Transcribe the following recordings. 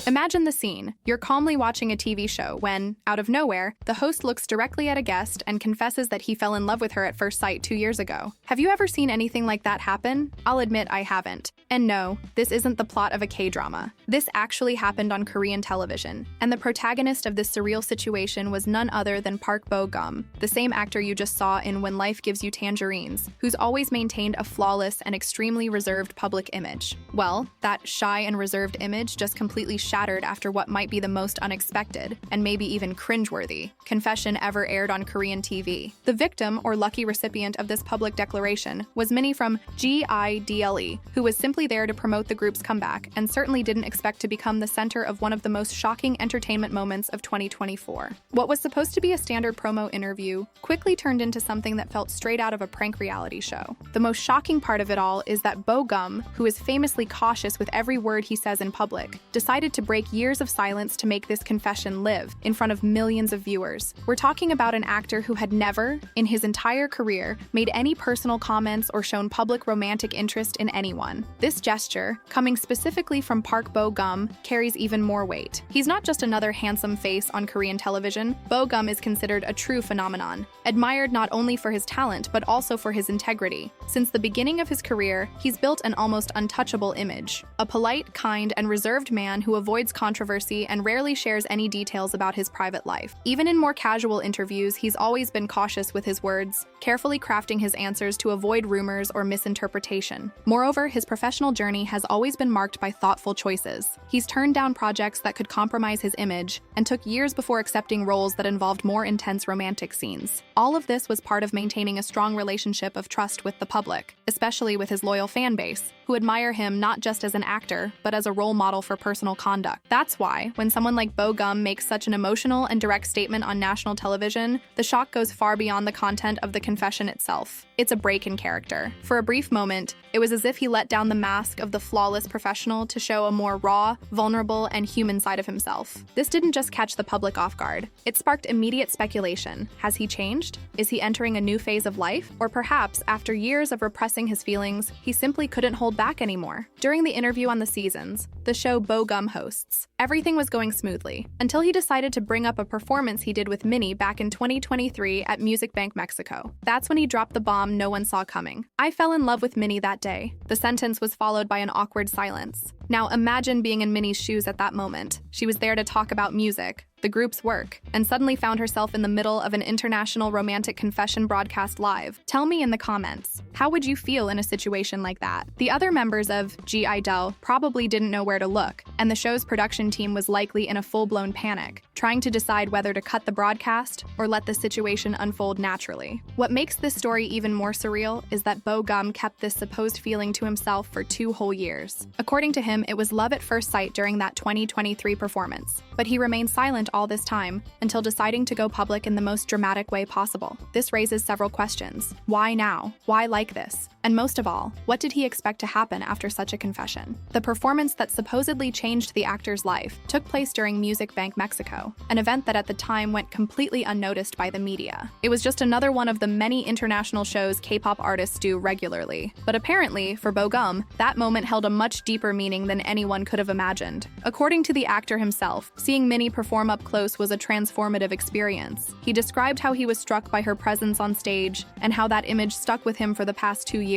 Imagine the scene. You're calmly watching a TV show when, out of nowhere, the host looks directly at a guest and confesses that he fell in love with her at first sight 2 years ago. Have you ever seen anything like that happen? I'll admit I haven't. And no, this isn't the plot of a K-drama. This actually happened on Korean television, and the protagonist of this surreal situation was none other than Park Bogum, the same actor you just saw in When Life Gives You Tangerines, who's always maintained a flawless and extremely reserved public image. Well, that shy and reserved image just completely shattered after what might be the most unexpected, and maybe even cringeworthy, confession ever aired on Korean TV. The victim, or lucky recipient of this public declaration, was Minnie from GIDLE, who was simply there to promote the group's comeback and certainly didn't expect to become the center of one of the most shocking entertainment moments of 2024. What was supposed to be a standard promo interview quickly turned into something that felt straight out of a prank reality show. The most shocking part of it all is that Bogum, who is famously cautious with every word he says in public, decided to break years of silence to make this confession live in front of millions of viewers. We're talking about an actor who had never, in his entire career, made any personal comments or shown public romantic interest in anyone. This gesture, coming specifically from Park Bogum, carries even more weight. He's not just another handsome face on Korean television. Bogum is considered a true phenomenon, admired not only for his talent but also for his integrity. Since the beginning of his career, he's built an almost untouchable image. A polite, kind, and reserved man who avoids controversy and rarely shares any details about his private life. Even in more casual interviews, he's always been cautious with his words, carefully crafting his answers to avoid rumors or misinterpretation. Moreover, his professional journey has always been marked by thoughtful choices. He's turned down projects that could compromise his image and took years before accepting roles that involved more intense romantic scenes. All of this was part of maintaining a strong relationship of trust with the public, especially with his loyal fan base, who admire him not just as an actor, but as a role model for personal conduct. That's why, when someone like Bogum makes such an emotional and direct statement on national television, the shock goes far beyond the content of the confession itself. It's a break in character. For a brief moment, it was as if he let down the mask of the flawless professional to show a more raw, vulnerable, and human side of himself. This didn't just catch the public off guard. It sparked immediate speculation. Has he changed? Is he entering a new phase of life? Or perhaps, after years of repressing his feelings, he simply couldn't hold back anymore. During the interview on The Seasons, the show Bogum hosts, everything was going smoothly, until he decided to bring up a performance he did with Minnie back in 2023 at Music Bank Mexico. That's when he dropped the bomb no one saw coming. "I fell in love with Minnie that day." The sentence was followed by an awkward silence. Now imagine being in Minnie's shoes at that moment. She was there to talk about music, the group's work, and suddenly found herself in the middle of an international romantic confession broadcast live. Tell me in the comments, how would you feel in a situation like that? The other members of GIDLE probably didn't know where to look, and the show's production team was likely in a full-blown panic, trying to decide whether to cut the broadcast or let the situation unfold naturally. What makes this story even more surreal is that Bogum kept this supposed feeling to himself for 2 whole years. According to him, it was love at first sight during that 2023 performance, but he remained silent all this time until deciding to go public in the most dramatic way possible. This raises several questions. Why now? Why like this? And most of all, what did he expect to happen after such a confession? The performance that supposedly changed the actor's life took place during Music Bank Mexico, an event that at the time went completely unnoticed by the media. It was just another one of the many international shows K-pop artists do regularly. But apparently, for Bogum, that moment held a much deeper meaning than anyone could have imagined. According to the actor himself, seeing Minnie perform up close was a transformative experience. He described how he was struck by her presence on stage and how that image stuck with him for the past 2 years.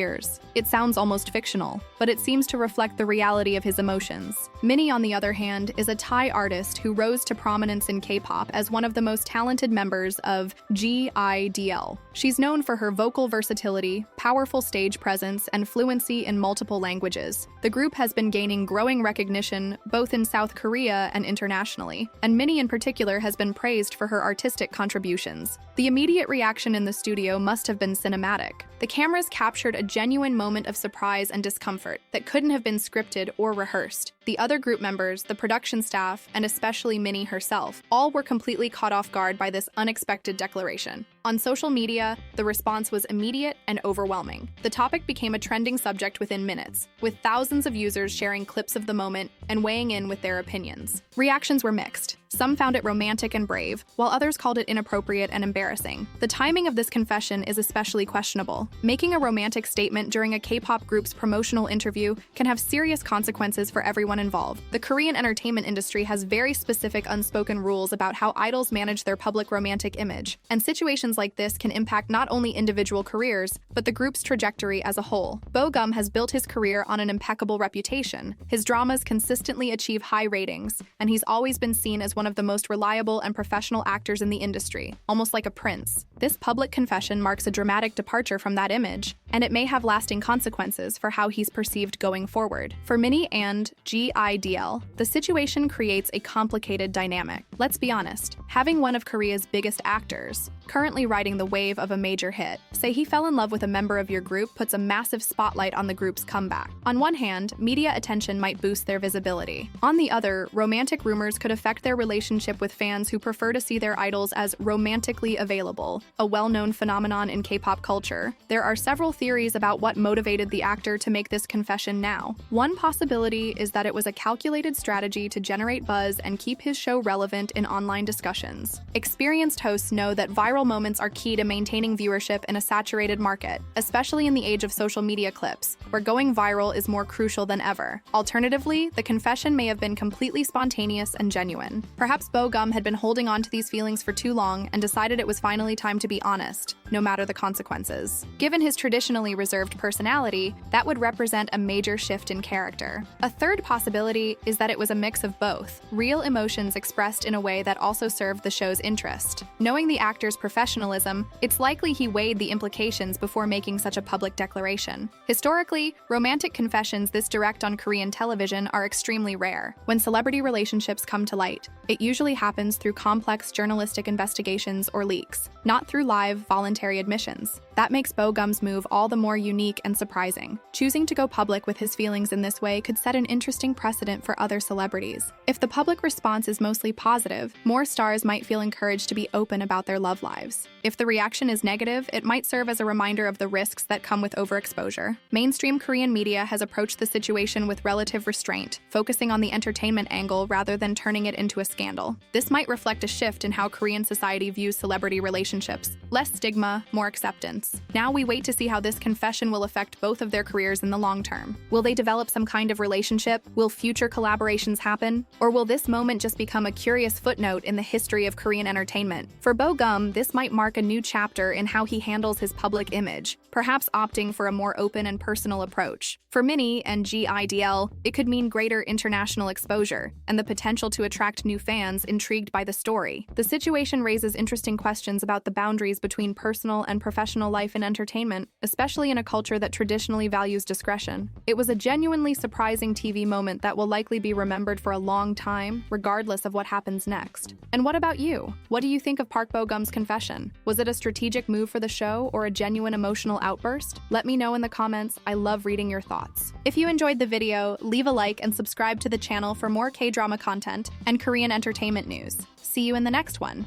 It sounds almost fictional, but it seems to reflect the reality of his emotions. Minnie, on the other hand, is a Thai artist who rose to prominence in K-pop as one of the most talented members of GIDLE. She's known for her vocal versatility, powerful stage presence, and fluency in multiple languages. The group has been gaining growing recognition both in South Korea and internationally, and Minnie in particular has been praised for her artistic contributions. The immediate reaction in the studio must have been cinematic. The cameras captured a genuine moment of surprise and discomfort that couldn't have been scripted or rehearsed. The other group members, the production staff, and especially Minnie herself, all were completely caught off guard by this unexpected declaration. On social media, the response was immediate and overwhelming. The topic became a trending subject within minutes, with thousands of users sharing clips of the moment, and weighing in with their opinions. Reactions were mixed. Some found it romantic and brave, while others called it inappropriate and embarrassing. The timing of this confession is especially questionable. Making a romantic statement during a K-pop group's promotional interview can have serious consequences for everyone involved. The Korean entertainment industry has very specific unspoken rules about how idols manage their public romantic image, and situations like this can impact not only individual careers, but the group's trajectory as a whole. Bogum has built his career on an impeccable reputation. His dramas consistently achieve high ratings, and he's always been seen as one of the most reliable and professional actors in the industry, almost like a prince. This public confession marks a dramatic departure from that image, and it may have lasting consequences for how he's perceived going forward. For Minnie and GIDL, the situation creates a complicated dynamic. Let's be honest, having one of Korea's biggest actors, currently riding the wave of a major hit, say he fell in love with a member of your group puts a massive spotlight on the group's comeback. On one hand, media attention might boost their visibility. On the other, romantic rumors could affect their relationship with fans who prefer to see their idols as romantically available, a well-known phenomenon in K-pop culture. There are several theories about what motivated the actor to make this confession now. One possibility is that it was a calculated strategy to generate buzz and keep his show relevant in online discussions. Experienced hosts know that viral moments are key to maintaining viewership in a saturated market, especially in the age of social media clips, where going viral is more crucial than ever. Alternatively, the confession may have been completely spontaneous and genuine. Perhaps Bogum had been holding on to these feelings for too long and decided it was finally time to be honest, no matter the consequences. Given his traditionally reserved personality, that would represent a major shift in character. A third possibility is that it was a mix of both, real emotions expressed in a way that also served the show's interest. Knowing the actor's professionalism, it's likely he weighed the implications before making such a public declaration. Historically, romantic confessions this direct on Korean television are extremely rare. When celebrity relationships come to light, it usually happens through complex journalistic investigations or leaks, not through live, voluntary admissions. That makes Bogum's move all the more unique and surprising. Choosing to go public with his feelings in this way could set an interesting precedent for other celebrities. If the public response is mostly positive, more stars might feel encouraged to be open about their love lives. If the reaction is negative, it might serve as a reminder of the risks that come with overexposure. Mainstream Korean media has approached the situation with relative restraint, focusing on the entertainment angle rather than turning it into a scandal. This might reflect a shift in how Korean society views celebrity relationships. Less stigma, more acceptance. Now we wait to see how this confession will affect both of their careers in the long term. Will they develop some kind of relationship? Will future collaborations happen? Or will this moment just become a curious footnote in the history of Korean entertainment? For Bogum, this might mark a new chapter in how he handles his public image, perhaps opting for a more open and personal approach. For Minnie and GIDL, it could mean greater international exposure and the potential to attract new fans intrigued by the story. The situation raises interesting questions about the boundaries between personal and professional life in entertainment, especially in a culture that traditionally values discretion. It was a genuinely surprising TV moment that will likely be remembered for a long time, regardless of what happens next. And what about you? What do you think of Park Bogum's confession? Was it a strategic move for the show or a genuine emotional outburst? Let me know in the comments. I love reading your thoughts. If you enjoyed the video, leave a like and subscribe to the channel for more K-drama content and Korean entertainment news. See you in the next one.